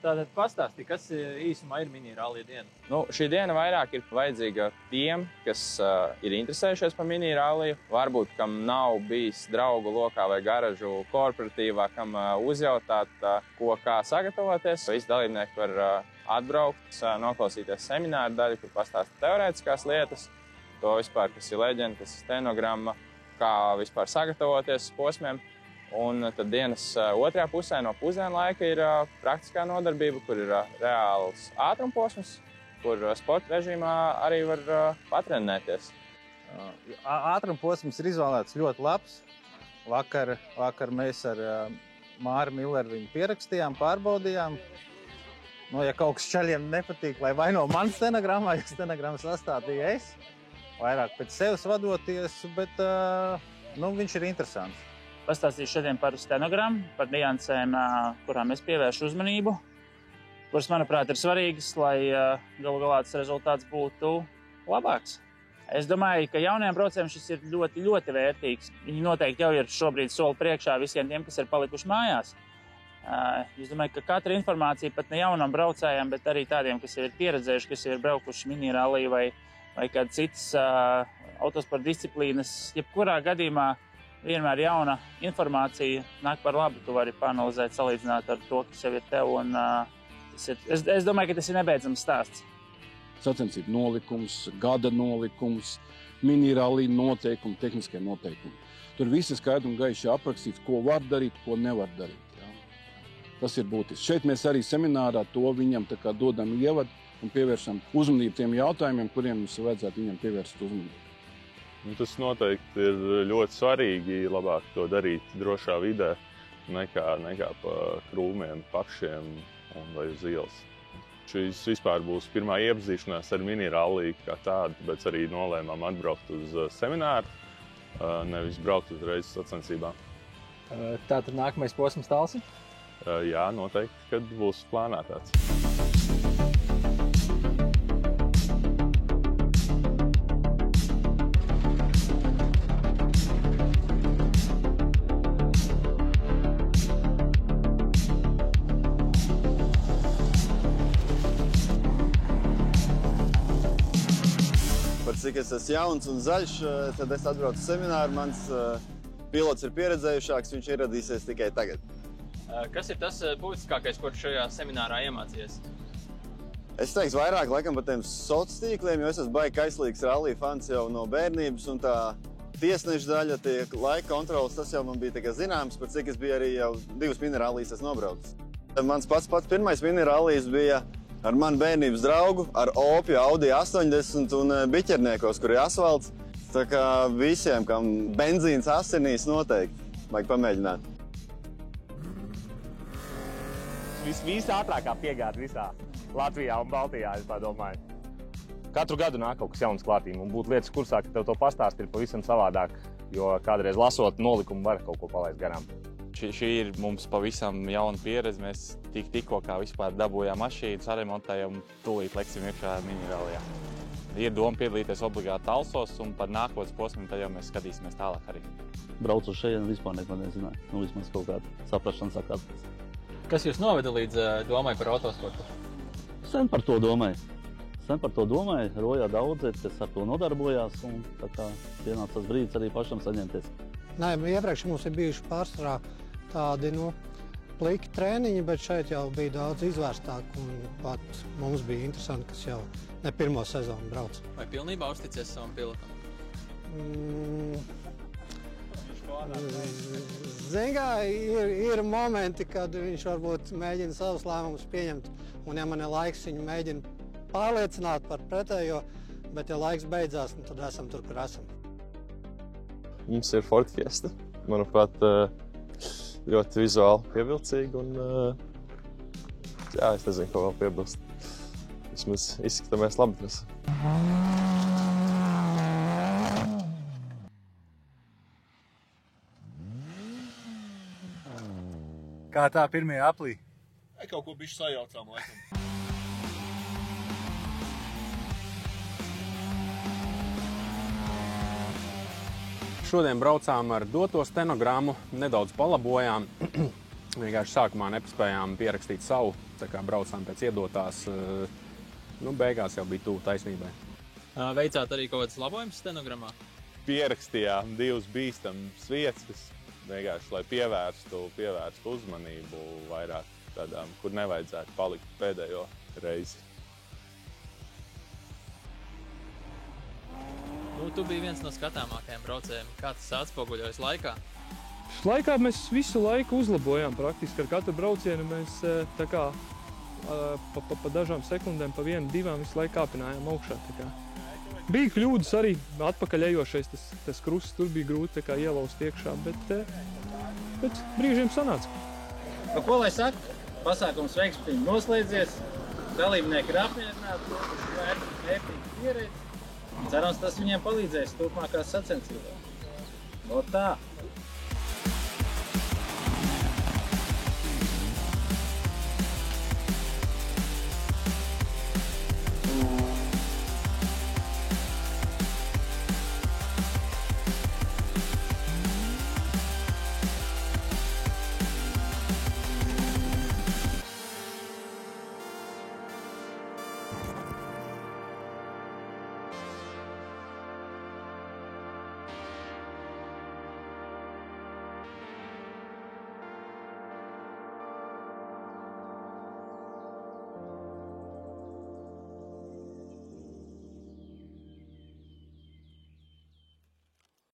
Tātad pastāsti, kas īsumā ir mini rallija diena? Šī diena vairāk ir vajadzīga tiem, kas ir interesējušies par mini ralliju, varbūt kam nav bijis draugu lokā vai garažu korporatīvā, kam uzjautāt, ko kā sagatavoties. Visi dalībnieki var atbraukt, noklausīties semināru daļu, kur pastāsta teorētiskās lietas, to vispār, kas ir leģenda, kas ir stenogramma, kā vispār sagatavoties posmiem. Un tad dienas otrajā pusē no pusdienu laika ir praktiskā nodarbība, kur ir reāls ātrumposms, kur sporta režīmā arī var patrenēties. Ātrumposms ir izvēlēts ļoti labs. Vakar mēs ar Māri Milleru viņu pierakstījām, pārbaudījām. Ja kaut kas čaļiem nepatīk, lai vaino man stenogrammā, ja stenogrammu sastādīju es, vairāk pēc sevis vadoties, bet viņš ir interesants. Pastāstīšu šodien par stenogrammu, par niansēm, kurām es pievēršu uzmanību, kuras, manuprāt, ir svarīgas, lai galu galā tas rezultāts būtu labāks. Es domāju, ka jaunajiem braucējiem šis ir ļoti, ļoti vērtīgs. Viņi noteikti jau ir šobrīd soli priekšā visiem tiem, kas ir palikuši mājās. Es domāju, ka katra informācija pat ne jaunam braucējiem, bet arī tādiem, kas jau ir pieredzējuši, kas jau ir braukuši mini ralliju vai kāda citas autosporta disciplīnas, jebkurā gadījumā vienmēr jauna informācija nāk par labu. Tu vari paanalizēt, salīdzināt ar to, kas jau ir tev. Un, es domāju, ka tas ir nebeidzams stāsts. Sacensību nolikums, gada nolikums, mini rallija noteikumi, tehniskie noteikumi. Tur viss ir skaidri un gaiši aprakstīts, ko var darīt, ko nevar darīt. Ja? Tas ir būtiski. Šeit mēs arī seminārā to viņam dodam ievadu un pievēršam uzmanību tiem jautājumiem, kuriem mums vajadzētu viņam pievērst uzmanību. Tas noteikti ir ļoti svarīgi labāk to darīt drošā vidē nekā pa krūmiem, pakšiem vai uz ielas. Šis vispār būs pirmā iepazīšanās ar mini ralliju kā tādu, bet arī nolēmām atbraukt uz semināru, nevis braukt uzreiz sacensībām. Tātad nākamais posms Talsi? Jā, noteikti, kad būs plānā tāds. Cik es esmu jauns un zaļš, tad es atbraucu semināru. Mans pilots ir pieredzējušāks, viņš ieradīsies tikai tagad. Kas ir tas būtiskākais, ko šajā seminārā iemācījies? Es teiktu vairāk laikam par tiem sociāliem tīkliem, jo es esmu baigi kaislīgs rallija fans jau no bērnības, un tā tiesneša daļa, tie laika kontrolas, tas jau man bija zināms, par cik es biju arī jau 2 mini rallijas nobraucis. Mans pats pirmais mini rallijas bija ar manu bērnības draugu, ar Opju Audi 80 un Biķerniekos, kur ir asfalts. Tā kā visiem, kam benzīns asinīs, noteikti vajag pamēģināt. Visātrākā piegāde visā Latvijā un Baltijā, es tā domāju. Katru gadu nāk kaut kas jauns klātīm, un būt lietas kursā, ka tev to pastāst ir pavisam savādāk, jo kādreiz lasot nolikumu var kaut ko palaist garām. Šī ir mums pavisam jauna pieredze. Mēs tikko kā vispār dabūjām mašīnu, saremontējam, tūlīt leksim iekšā mini rallijā. Ir doma piedalīties obligāti Talsos, un par nākotnes posmiem tad jau mēs skatīsimies tālāk arī. Braucu uz šeit, vispār neko nezināju. Vismaz kaut kāda saprašana sakāpēc. Kas jūs noveda līdz domai par autosportu? Sen par to domāju. Rojā daudzi, kas ar to nodarbojās, un tā kā pienāca tas brīdis arī pašam saņemties. Nē, iepriekš mums ir bijuši pārsvarā tādi, pliki treniņi, bet šeit jau bija daudz izvērstāk, un pat mums bija interesanti, kas jau ne pirmo sezonu brauc. Vai pilnībā uzticies savam pilotam? Zin kā, ir momenti, kad viņš varbūt mēģina savus lēmumus pieņemt, un ja man ir laiks, viņu mēģina pārliecināt par pretējo, bet ja laiks beidzās, tad esam tur, kur esam. Mums ir Ford Fiesta, manuprāt, ļoti vizuāli pievilcīga, un es nezinu, ko vēl piebilst. Vismaz izskatāmies labi trasē. Kā tā pirmie aplī? Kaut ko bišķi sajaucām, laikam. Šodien braucām ar doto stenogrammu, nedaudz palabojām. Vienkārši sākumā nepaspējām pierakstīt savu Tā kā braucām pēc iedotās, beigās jau bija tuvu taisnībai. Veicāt arī kaut kādas labojumus stenogrammā? Pierakstījām 2 bīstamas vietas, vienkārši, lai pievērstu uzmanību vairāk tādām, kur nevajadzētu palikt pēdējo reizi. Tu biji viens no skatāmākajiem braucējiem. Kā tas atspoguļojas laikā? Laikā mēs visu laiku uzlabojām praktiski. Ar katru braucienu mēs tā kā pa dažām sekundēm, pa 1-2 visu laiku kāpinājām augšā. Tā kā. Bija kļūdas arī atpakaļ ejošais, tas krusts, tur bija grūti tā kā ielaust iekšā, bet brīžiem sanāca. Ko lai saka? Pasākums veiksmīgi noslēdzies, dalībnieki ir apmierināti, vērtīgi pieredzi. Cerams, tas viņiem palīdzēs turpmākās sacensībās. Tā!